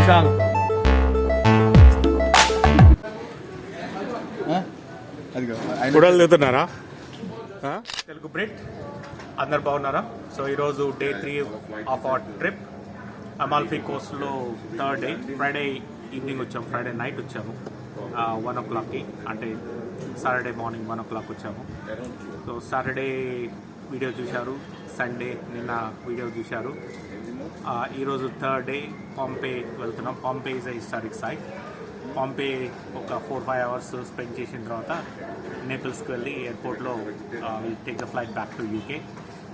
విశాల్. గుడలు తిరుగుతున్నారా? తెలుగు బ్రిడ్ అందరు బాగున్నారా? సో ఈరోజు day 3 of our trip. Amalfi కోస్ట్లో థర్డ్ డే. ఫ్రైడే ఈవినింగ్ వచ్చాము, ఫ్రైడే నైట్ వచ్చాము 1 o'clockకి, అంటే సాటర్డే మార్నింగ్ 1 o'clock వచ్చాము. సో సాటర్డే వీడియో చూశారు, సండే నిన్న వీడియో చూశారు. ఈరోజు థర్డ్ డే పాంపే వెళ్తున్నాం. Pompeii is a historic site. Pompeii ఒక 4-5 hours స్పెండ్ చేసిన తర్వాత నేపిల్స్కి వెళ్ళి ఎయిర్పోర్ట్లో will take the flight back to UK.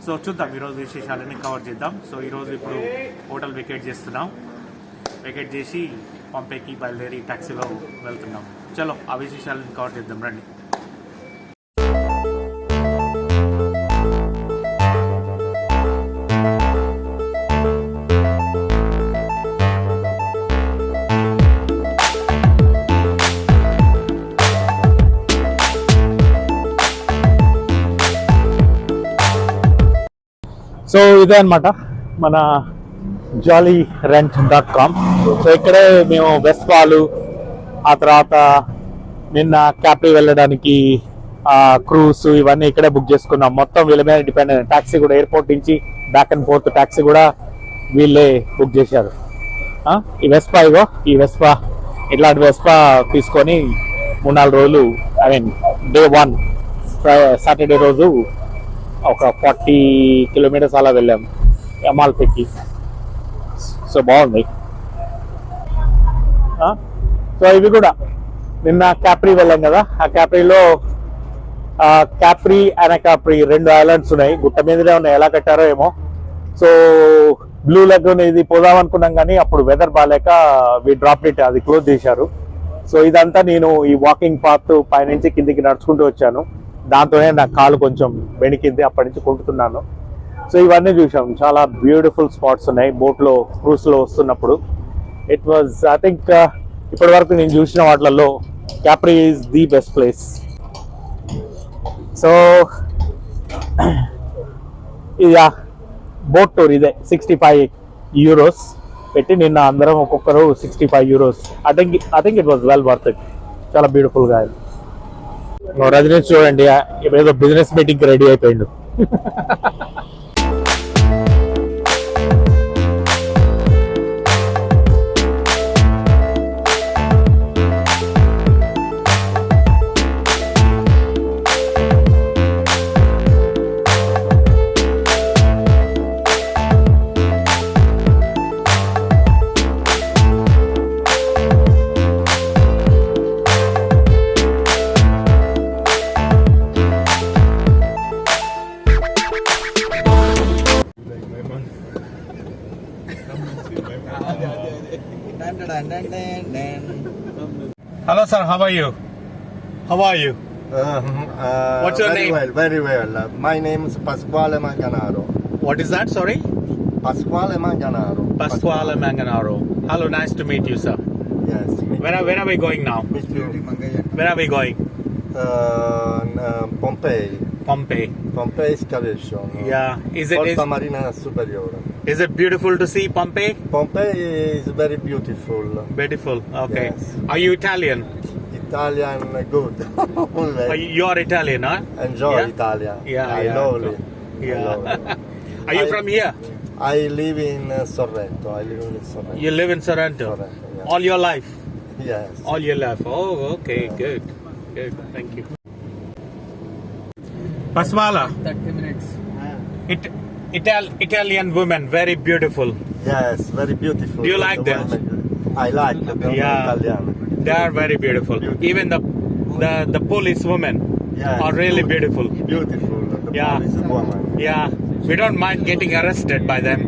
So చూద్దాం, ఈరోజు విశేషాలన్నీ కవర్ చేద్దాం. సో ఈరోజు ఇప్పుడు హోటల్ వెకేట్ చేస్తున్నాం. వెకేట్ చేసి పాంపేకి బయలుదేరి ట్యాక్సీలో వెళ్తున్నాం. చలో ఆ విశేషాలను కవర్ చేద్దాం, రండి. సో ఇదే అనమాట మన jollyrent.com. సో ఇక్కడే మేము వెస్పాలు, ఆ తర్వాత నిన్న క్యాప్రీ వెళ్ళడానికి క్రూస్ ఇవన్నీ ఇక్కడే బుక్ చేసుకున్నాం. మొత్తం వీళ్ళ మీద డిపెండ్ అయిన ట్యాక్సీ కూడా, ఎయిర్పోర్ట్ నుంచి బ్యాక్ అండ్ ఫోర్త్ ట్యాక్సీ కూడా వీళ్ళే బుక్ చేశారు. ఈ వెస్పా, ఇగో ఈ వెస్పా, ఇట్లాంటి వెస్పా తీసుకొని 3-4 రోజులు, ఐ మీన్ డే 1 సాటర్డే రోజు ఒక 40 kilometers అలా వెళ్ళాము అమాల్ఫీకి. సో బాగుంది. సో ఇవి కూడా నిన్న క్యాప్రీ వెళ్ళాం కదా, ఆ క్యాప్రీలో క్యాప్రీ అనకాప్రీ 2 ఐలాండ్స్ ఉన్నాయి, గుట్ట మీదనే ఉన్నాయి. ఎలా కట్టారో ఏమో. సో బ్లూ లగూన్ ఇది పోదాం అనుకున్నాం కానీ అప్పుడు వెదర్ బాగాలేక డ్రాప్ ఇట్, అది క్లోజ్ చేశారు. సో ఇదంతా నేను ఈ వాకింగ్ పాత్ పైనుంచి కిందికి నడుచుకుంటూ వచ్చాను. దాంతోనే నా కాలు కొంచెం బెణికింది, అప్పటి నుంచి కుంటున్నాను. సో ఇవన్నీ చూసాం, చాలా బ్యూటిఫుల్ స్పాట్స్ ఉన్నాయి బోట్లో, క్రూస్లో వస్తున్నప్పుడు. ఇట్ వాజ్, ఐ థింక్ ఇప్పటి వరకు నేను చూసిన వాటిలలో Capri is the best place. So ఇది బోట్ టూర్ ఇదే 65 euros పెట్టి నిన్న అందరం ఒక్కొక్కరు 65 euros. I think it was well worth it. చాలా బ్యూటిఫుల్గా. రజనీష్ చూడండి, ఏదో బిజినెస్ మీటింగ్ రెడీ అయిపోయిండు. Hello sir, how are you? How are you? What's your name? Very well. My name is Pasquale Manganaro. What is that, sorry? Pasquale Manganaro. Pasquale Manganaro. Hello, nice to meet you, sir. Yes. Where are we going now? Where are we going? Pompeii. Pompeii excavation. Yeah. Porta Marina Superiore. Is it beautiful to see Pompeii? Pompeii is very beautiful. Beautiful. Okay. Yes. Are you Italian? Italian, good. You are Italian, huh? Enjoy Yeah? Italia. Yeah, I yeah. love it. Yeah. I love it. Are you from here? I live in Sorrento. You live in Sorrento? Sorrento, yeah. All your life? Yes. All your life. Oh, okay. Good. Thank you. Pasquale. 30 minutes. Italian women, very beautiful. Yes, very beautiful. Do you like them? I like them. Yeah. Italian. They are very beautiful. Even the police women Yes. are really beautiful. Beautiful. The Yeah. police woman. Yeah, we don't mind getting arrested by them.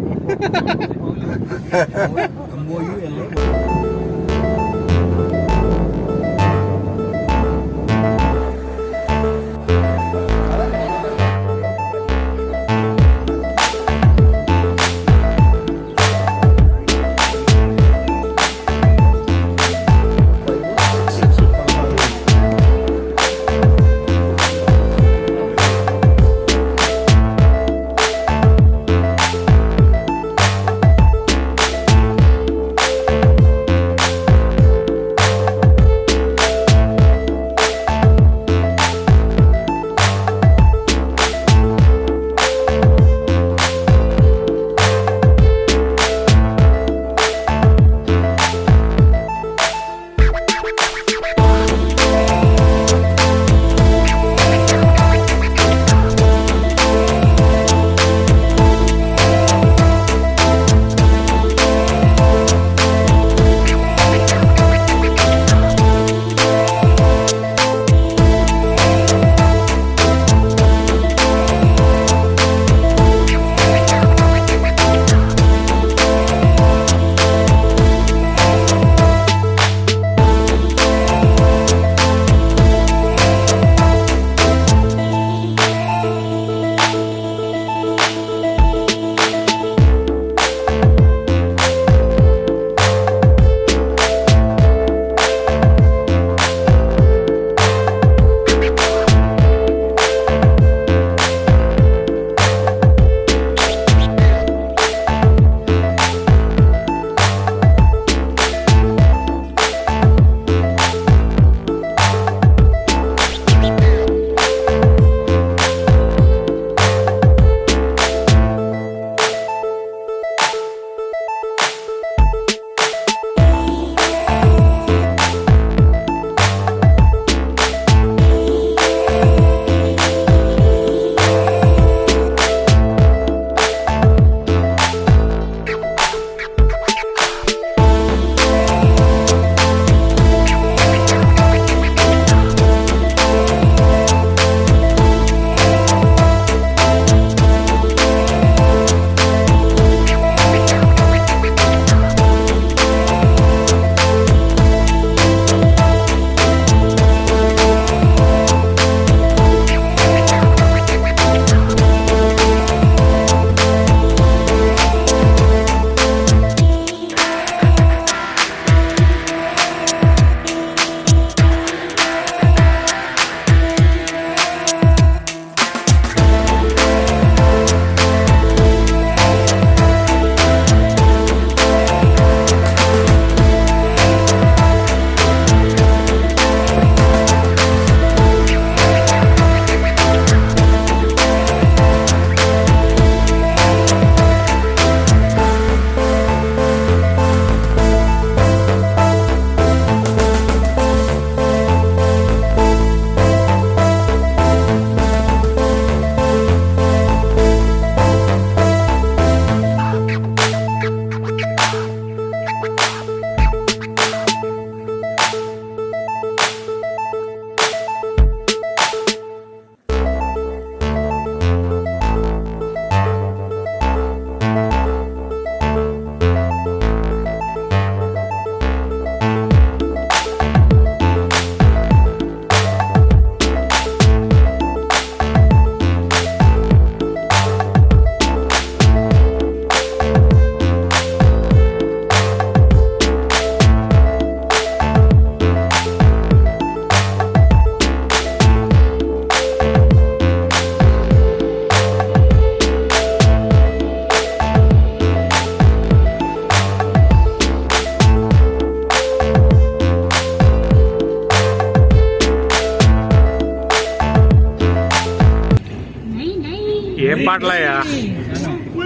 ఏం పాటలయ్యా,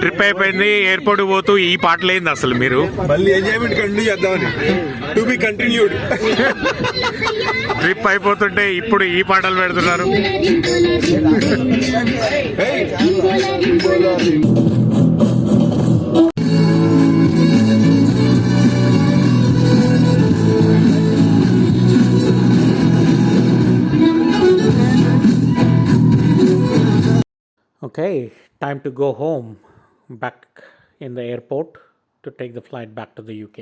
trip అయిపోయింది, airport పోతూ ఈ పాటలు ఏంది అసలు మీరు? మళ్ళీ enjoyment continue చేద్దామని. To be continued. ట్రిప్ అయిపోతుంటే ఇప్పుడు ఈ పాటలు పెడుతున్నారు. Okay, time to go home, back in the airport to take the flight back to the UK.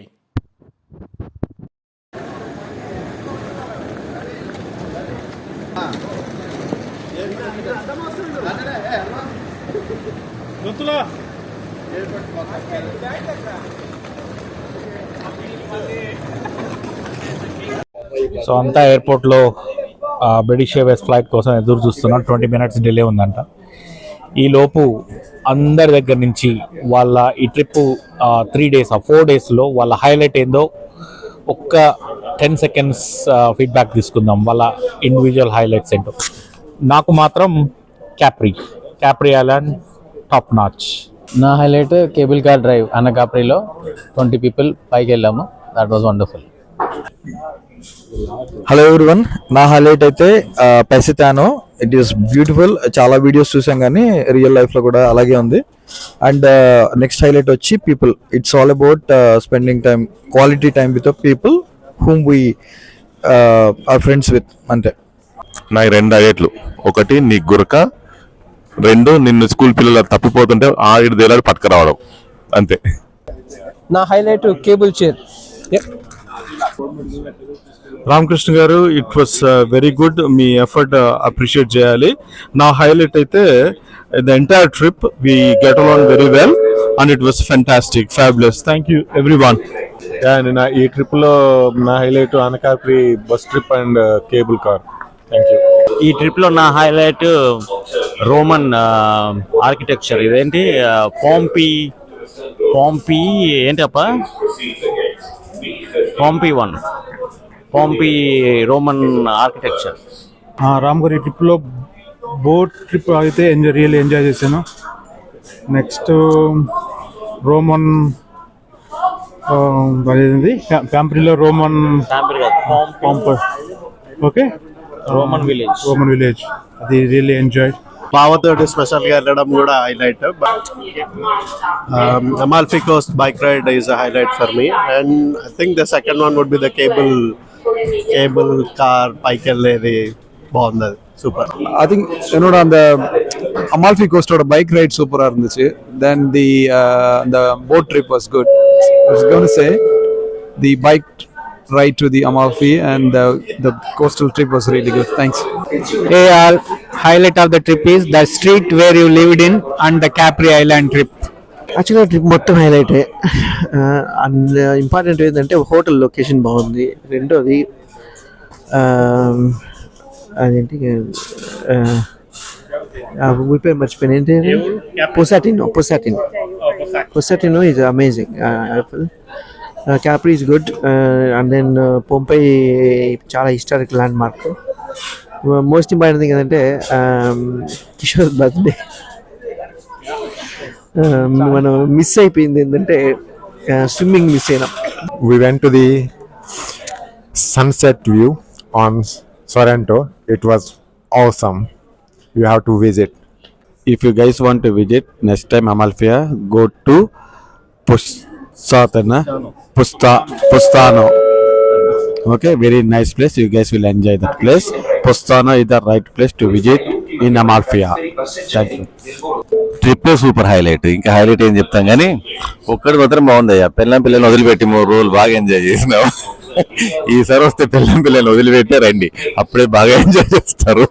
So అంతా ఎయిర్పోర్ట్లో బ్రిటిష్ ఎయిర్వేస్ ఫ్లైట్ కోసం ఎదురు చూస్తున్నాం. 20 minutes డిలే ఉందంట. ఈ లోపు అందరి దగ్గర నుంచి వాళ్ళ ఈ ట్రిప్ 3 days 4 daysలో వాళ్ళ హైలైట్ ఏందో ఒక్క 10 seconds ఫీడ్బ్యాక్ తీసుకుందాం. వాళ్ళ ఇండివిజువల్ హైలైట్స్ ఏంటో. నాకు మాత్రం క్యాప్రీ ఐలాండ్ టాప్ నాచ్. నా హైలైట్ కేబుల్ కార్ డ్రైవ్ అనకాప్రిలో 20 people పైకి వెళ్ళాము. That was wonderful. Hello everyone, నా హైలైట్ అయితే పెసితానో. It is beautiful. చాలా వీడియోస్ చూసాం కానీ రియల్ లైఫ్ లో కూడా అలాగే ఉంది. అండ్ నెక్స్ట్ హైలైట్ వచ్చి people. It's all about spending time, quality time with people whom we are friends with. అంతే. నాకు 2 హైలైట్లు. ఒకటి నీ గురక, 2 నిన్ను స్కూల్ పిల్లలు తప్పిపోతుంటే 6 దేలాలు పట్టుకురావడం. అంతే. నా highlight cable chair. Ramakrishna garu, it was very good. మీ ఎఫర్ట్ అప్రిషియేట్ చేయాలి. నా హైలైట్ అయితే the entire trip we get along very well and it was fantastic, fabulous. Thank you everyone. నా ఈ ట్రిప్ లో నా highlight Anacapri bus trip and cable car. Thank you. ఈ trip లో నా హైలైట్ రోమన్ ఆర్కిటెక్చర్. ఇదేంటి Pompeii ఏంటప్ప, Pompeii Roman architecture. Ram గారి ట్రిప్లో బోట్ ట్రిప్ అయితే రియల్లీ ఎంజాయ్ చేశాను. నెక్స్ట్ రోమన్ అదేంటి క్యాంప్రీలో రోమన్ ఓకే రోమన్ విలేజ్ అది రియల్లీ ఎంజాయ్. బావతోటి స్పెషల్ గా వెళ్ళడం కూడా highlight. Amalfi coast bike ride is a highlight for me. And I think the second one would be the cable car పైకి వెళ్ళేది బాగుంది. అది சூப்பர். I think என்னோட அந்த அமால்ஃபி கோஸ்டோட பைக் ரைட் சூப்பரா இருந்துச்சு. Then the boat trip was good. I was going to say the bike ride to the Amalfi and the coastal trip was really good. Thanks. Highlight of the trip is the street where you lived in and the Capri Island trip. యాక్చువల్గా trip మొత్తం హైలైటే. And important ఏంటంటే hotel location బాగుంది. రెండోది అదేంటి ఊరి పేరు మర్చిపోయాను. ఏంటి Positano is amazing. Capri is good. And then Pompeii చాలా historic landmark. Most important thing ఏంటంటే కిషోర్ బర్త్డే మనం మిస్ అయిపోయింది. ఏంటంటే స్విమ్మింగ్ మిస్ అయినాం. We went to the sunset view on Sorrento. It was awesome. You have to visit. If you guys want to visit next time Amalfi, go to Pustano. Okay, very nice place. You guys will enjoy that place. Pustano is the right place to visit in Amalfi. Thank you. Trip super highlight. ఇంకా highlight ఏం చెప్తాం కానీ ఒక్కడి మాత్రం బాగుందయ్యా. పిల్లల్ని వదిలిపెట్టి 3 రోజులు బాగా ఎంజాయ్ చేసినావు. ఈసారి వస్తే పిల్లల్ని వదిలిపెట్టే రండి, అప్పుడే బాగా ఎంజాయ్ చేస్తారు.